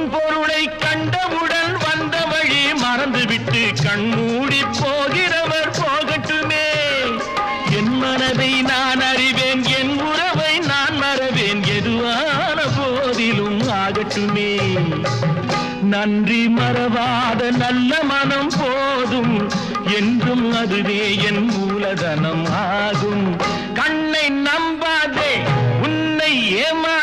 பொருளை கண்டவுடன் வந்த வழி மறந்துவிட்டு கண்மூடி போகிறவர் போகட்டுமே. என் மனதை நான் அறிவேன், என் உறவை நான் மறவேன், எதுவான போதிலும் ஆகட்டுமே. நன்றி மறவாத நல்ல மனம் போதும், என்றும் அதுவே என் மூலதனம் ஆகும். கண்ணை நம்பாதே, உன்னை ஏமா